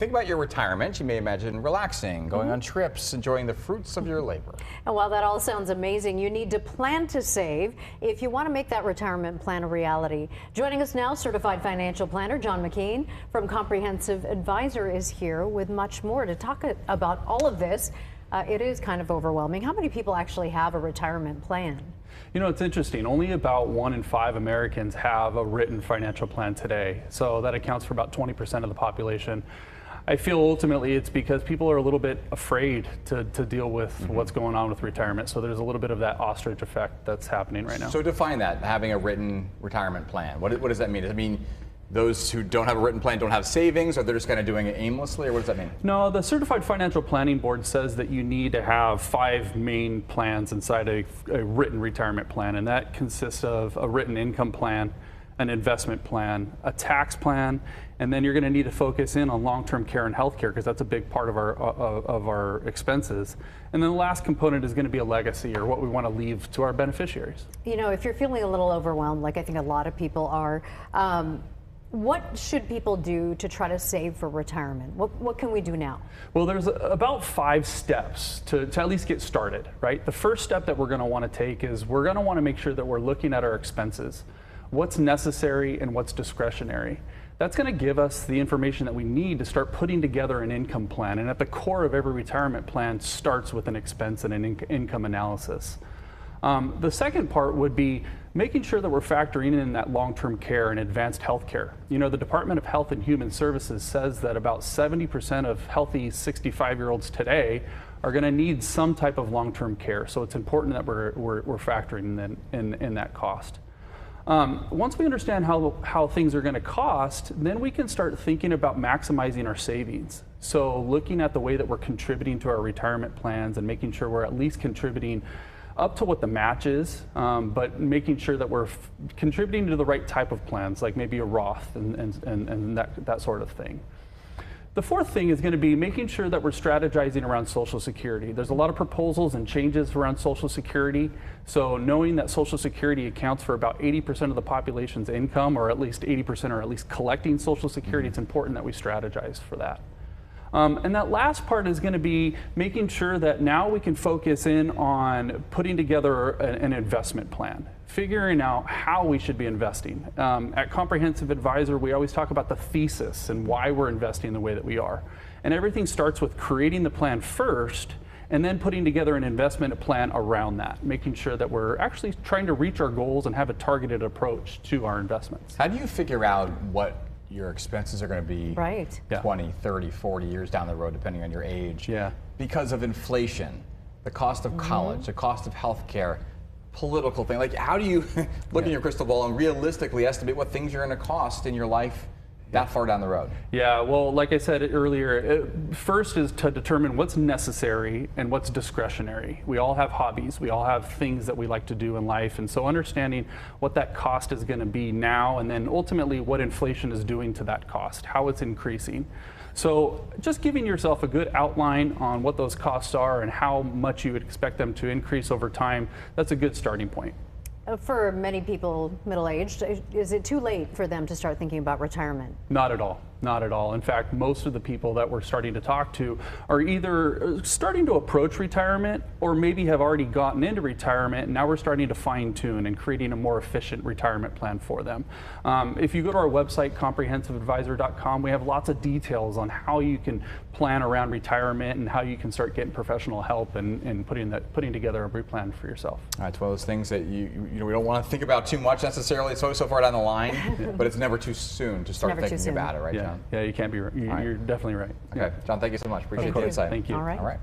Think about your retirement. You may imagine relaxing, going on trips, enjoying the fruits of your labor. And while that all sounds amazing, you need to plan to save if you want to make that retirement plan a reality. Joining us now, certified financial planner John McKean from Comprehensive Advisor is here with much more to talk about all of this. It is kind of overwhelming. How many people actually have a retirement plan? You know, it's interesting. Only about 1 in 5 Americans have a written financial plan today. So that accounts for about 20% of the population. I feel ultimately it's because people are a little bit afraid to deal with what's going on with retirement. So there's a little bit of that ostrich effect that's happening right now. So define that, having a written retirement plan. What does that mean? Does it mean those who don't have a written plan don't have savings, or they're just kind of doing it aimlessly, or what does that mean? No, the Certified Financial Planning Board says that you need to have 5 main plans inside a written retirement plan, and that consists of a written income plan, an investment plan, a tax plan, and then you're going to need to focus in on long-term care and health care because that's a big part of our expenses. And then the last component is going to be a legacy, or what we want to leave to our beneficiaries. You know, if you're feeling a little overwhelmed, like I think a lot of people are, what should people do to try to save for retirement? What can we do now? Well, there's about 5 steps to at least get started, right? The first step that we're going to want to take is we're going to want to make sure that we're looking at our expenses. What's necessary and what's discretionary. That's going to give us the information that we need to start putting together an income plan. And at the core of every retirement plan starts with an expense and an income analysis. The second part would be making sure that we're factoring in that long-term care and advanced health care. You know, the Department of Health and Human Services says that about 70% of healthy 65-year-olds today are going to need some type of long-term care. So it's important that we're factoring in that cost. Once we understand how things are going to cost, then we can start thinking about maximizing our savings. So looking at the way that we're contributing to our retirement plans and making sure we're at least contributing up to what the match is, but making sure that we're contributing to the right type of plans, like maybe a Roth and that sort of thing. The fourth thing is going to be making sure that we're strategizing around Social Security. There's a lot of proposals and changes around Social Security. So knowing that Social Security accounts for about 80% of the population's income, or at least 80% are at least collecting Social Security, it's important that we strategize for that. And that last part is going to be making sure that now we can focus in on putting together an investment plan, figuring out how we should be investing. At Comprehensive Advisor, we always talk about the thesis and why we're investing the way that we are. And everything starts with creating the plan first, and then putting together an investment plan around that, making sure that we're actually trying to reach our goals and have a targeted approach to our investments. How do you figure out what your expenses are going to be 20, 30, 40 years down the road, depending on your age? Yeah. Because of inflation, the cost of college, the cost of healthcare, political thing. Like, how do you look in your crystal ball and realistically estimate what things you're going to cost in your life that far down the road? Yeah, well, like I said earlier, first is to determine what's necessary and what's discretionary. We all have hobbies, we all have things that we like to do in life, and so understanding what that cost is going to be now, and then ultimately what inflation is doing to that cost, how it's increasing. So just giving yourself a good outline on what those costs are and how much you would expect them to increase over time, that's a good starting point. For many people middle-aged, is it too late for them to start thinking about retirement? Not at all. Not at all. In fact, most of the people that we're starting to talk to are either starting to approach retirement or maybe have already gotten into retirement, and now we're starting to fine-tune and creating a more efficient retirement plan for them. If you go to our website, comprehensiveadvisor.com, we have lots of details on how you can plan around retirement and how you can start getting professional help and putting together a plan for yourself. All right, it's one of those things that we don't want to think about too much necessarily. It's always so far down the line, but it's never too soon to start thinking about it, right, John? Yeah, you can't be. You're definitely right. Okay, John, thank you so much. Appreciate the insight. Thank you. All right. All right.